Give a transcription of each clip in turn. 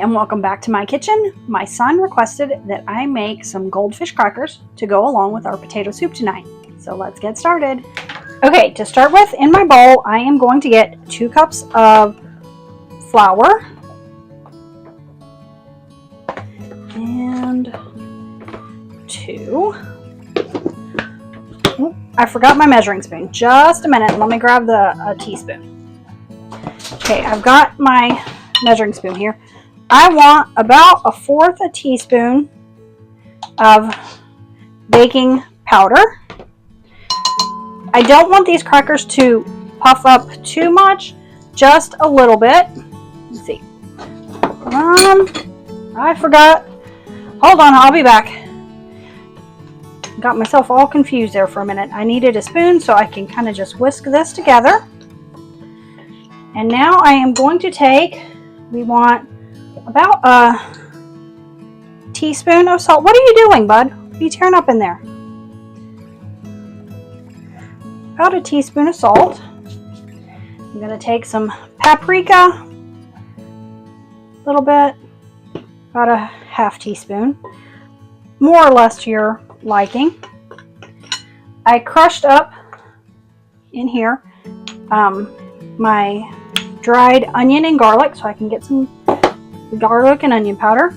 and welcome back to my kitchen. My son requested that I make some goldfish crackers to go along with our potato soup tonight. So let's get started. Okay, to start with, in my bowl, I am going to get 2 cups of flour and 2. Oh, I forgot my measuring spoon. Just a minute. Let me grab a teaspoon. Okay, I've got my measuring spoon here. I want about 1/4 a teaspoon of baking powder. I don't want these crackers to puff up too much, just a little bit. Let's see. I forgot. Hold on, I'll be back. Got myself all confused there for a minute. I needed a spoon so I can kind of just whisk this together. And now I am going to take, we want about a teaspoon of salt. What are you doing, bud? What are you tearing up in there? About a teaspoon of salt. I'm going to take some paprika, a little bit, about a 1/2 teaspoon, more or less to your liking. I crushed up in here my dried onion and garlic so I can get some garlic and onion powder.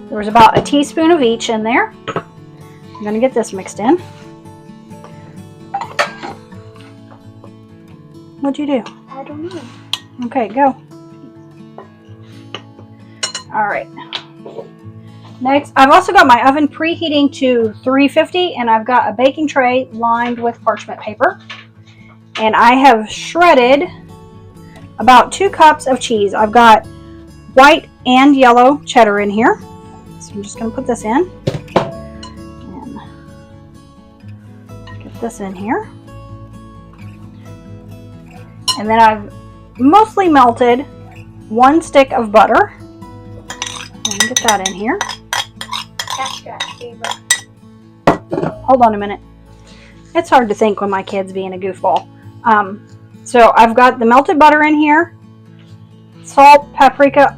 There was about a teaspoon of each in there. I'm going to get this mixed in. What'd you do? I don't know. Okay, go. Alright. Next, I've also got my oven preheating to 350 and I've got a baking tray lined with parchment paper. And I have shredded about 2 cups of cheese. I've got white and yellow cheddar in here. So I'm just going to put this in. And get this in here. And then I've mostly melted 1 stick of butter. And get that in here. Hold on a minute. It's hard to think when my kid's being a goofball. So I've got the melted butter in here, salt, paprika,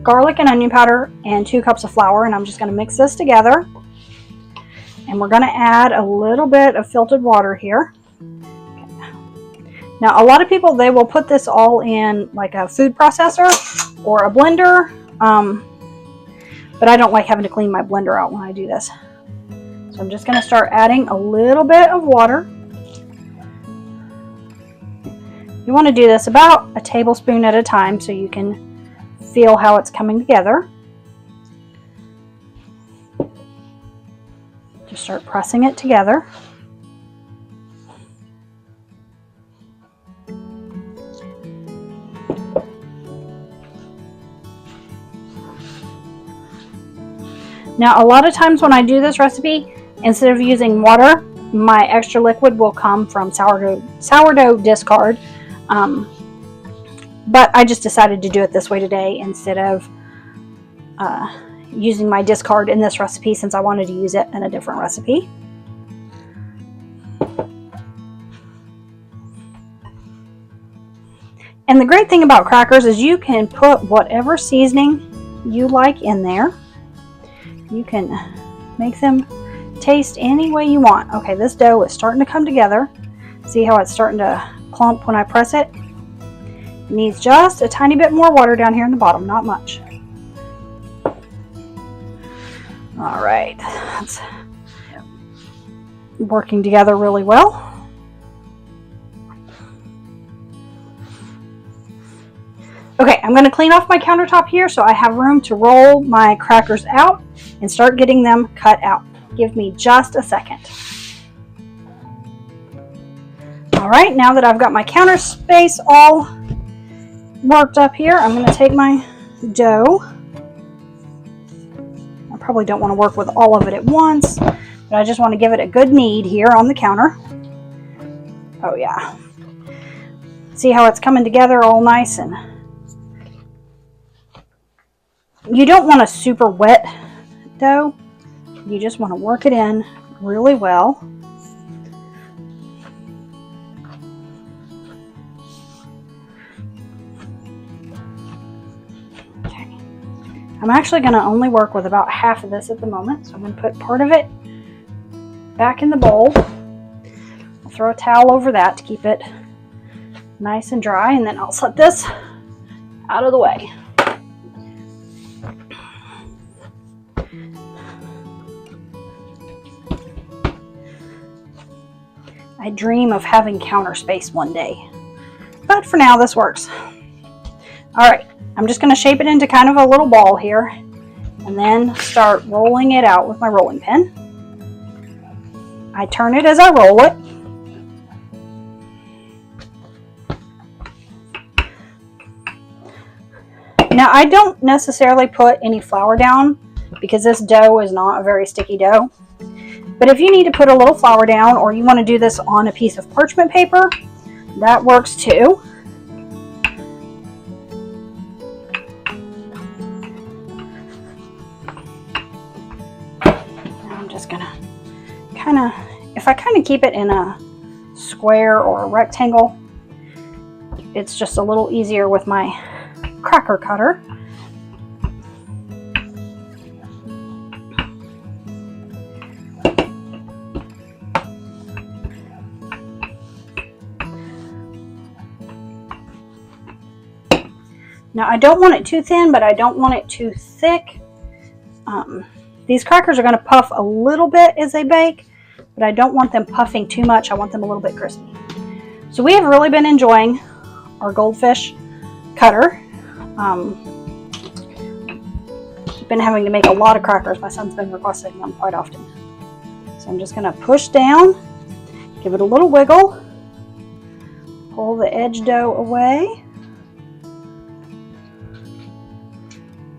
garlic and onion powder, and 2 cups of flour. And I'm just going to mix this together. And we're going to add a little bit of filtered water here. Now, a lot of people, they will put this all in like a food processor or a blender. But I don't like having to clean my blender out when I do this. So I'm just going to start adding a little bit of water. You want to do this about a tablespoon at a time so you can feel how it's coming together. Just start pressing it together. Now, a lot of times when I do this recipe, instead of using water, my extra liquid will come from sourdough discard. But I just decided to do it this way today instead of using my discard in this recipe since I wanted to use it in a different recipe. And the great thing about crackers is you can put whatever seasoning you like in there. You can make them taste any way you want. Okay, this dough is starting to come together. See how it's starting to clump when I press it? It needs just a tiny bit more water down here in the bottom, not much. All right, that's working together really well. Okay, I'm going to clean off my countertop here so I have room to roll my crackers out and start getting them cut out. Give me just a second. All right, now that I've got my counter space all worked up here, I'm going to take my dough. I probably don't want to work with all of it at once, but I just want to give it a good knead here on the counter. Oh yeah. See how it's coming together all nice, and you don't want a super wet dough. You just want to work it in really well. I'm actually going to only work with about half of this at the moment, so I'm going to put part of it back in the bowl. I'll throw a towel over that to keep it nice and dry, and then I'll set this out of the way. I dream of having counter space one day, but for now this works. Alright, I'm just going to shape it into kind of a little ball here and then start rolling it out with my rolling pin. I turn it as I roll it. Now I don't necessarily put any flour down because this dough is not a very sticky dough. But if you need to put a little flour down, or you want to do this on a piece of parchment paper, that works too. I'm just going to if I keep it in a square or a rectangle, it's just a little easier with my cracker cutter. Now I don't want it too thin, but I don't want it too thick. These crackers are going to puff a little bit as they bake, but I don't want them puffing too much. I want them a little bit crispy. So we have really been enjoying our Goldfish cutter. Been having to make a lot of crackers. My son's been requesting them quite often. So I'm just going to push down, give it a little wiggle, pull the edge dough away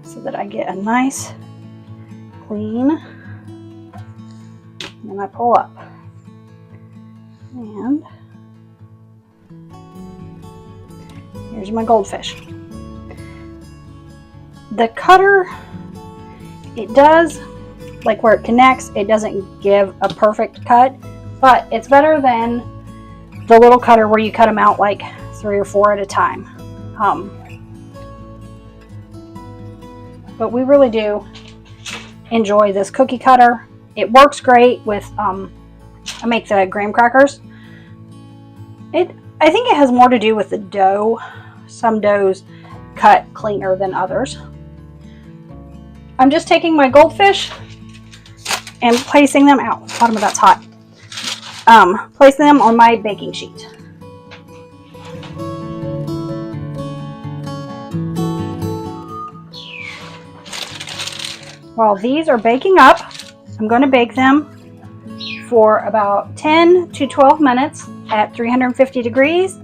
so that I get a nice clean, and then I pull up. And here's my Goldfish. The cutter, it does, like where it connects, it doesn't give a perfect cut, but it's better than the little cutter where you cut them out like 3 or 4 at a time. But we really do enjoy this cookie cutter. It works great with, I make the graham crackers. I think it has more to do with the dough. Some doughs cut cleaner than others. I'm just taking my Goldfish and placing them out. The bottom of that's hot. Placing them on my baking sheet. While these are baking up, I'm going to bake them for about 10 to 12 minutes at 350 degrees.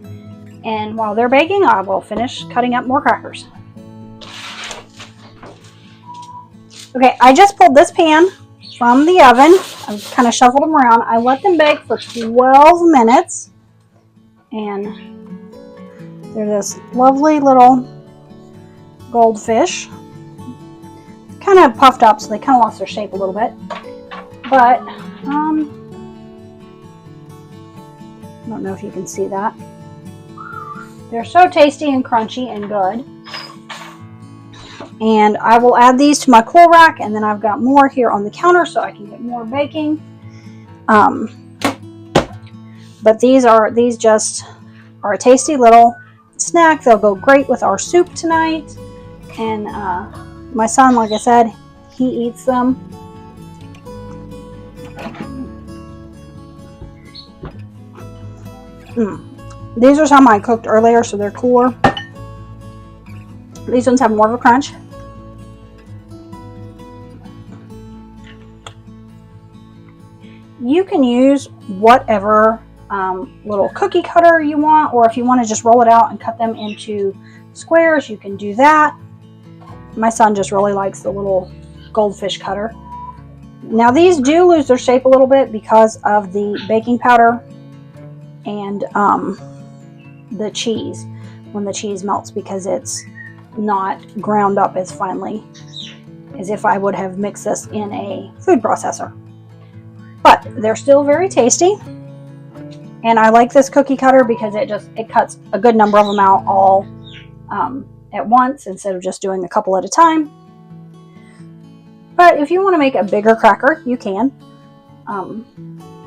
And while they're baking, I will finish cutting up more crackers. Okay, I just pulled this pan from the oven. I've kind of shuffled them around. I let them bake for 12 minutes. And they're this lovely little Goldfish. Kind of puffed up, so they kind of lost their shape a little bit. But, I don't know if you can see that. They're so tasty and crunchy and good. And I will add these to my cool rack, and then I've got more here on the counter so I can get more baking. But these just are a tasty little snack. They'll go great with our soup tonight. And my son, like I said, he eats them. These are some I cooked earlier, so they're cooler. These ones have more of a crunch. You can use whatever little cookie cutter you want, or if you want to just roll it out and cut them into squares, you can do that. My son just really likes the little Goldfish cutter. Now these do lose their shape a little bit because of the baking powder and the cheese, when the cheese melts, because it's not ground up as finely as if I would have mixed this in a food processor. But they're still very tasty, and I like this cookie cutter because it cuts a good number of them out all at once instead of just doing a couple at a time. But if you want to make a bigger cracker, you can.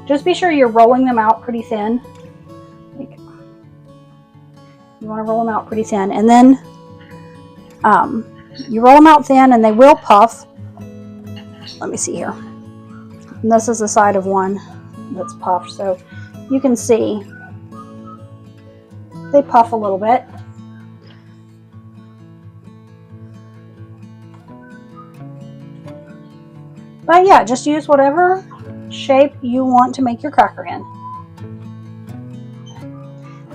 Just be sure you're rolling them out pretty thin. You want to roll them out pretty thin, and then you roll them out thin, and they will puff. Let me see here. And this is the side of one that's puffed, so you can see they puff a little bit. But yeah, just use whatever shape you want to make your cracker in.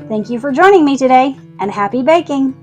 Thank you for joining me today, and happy baking!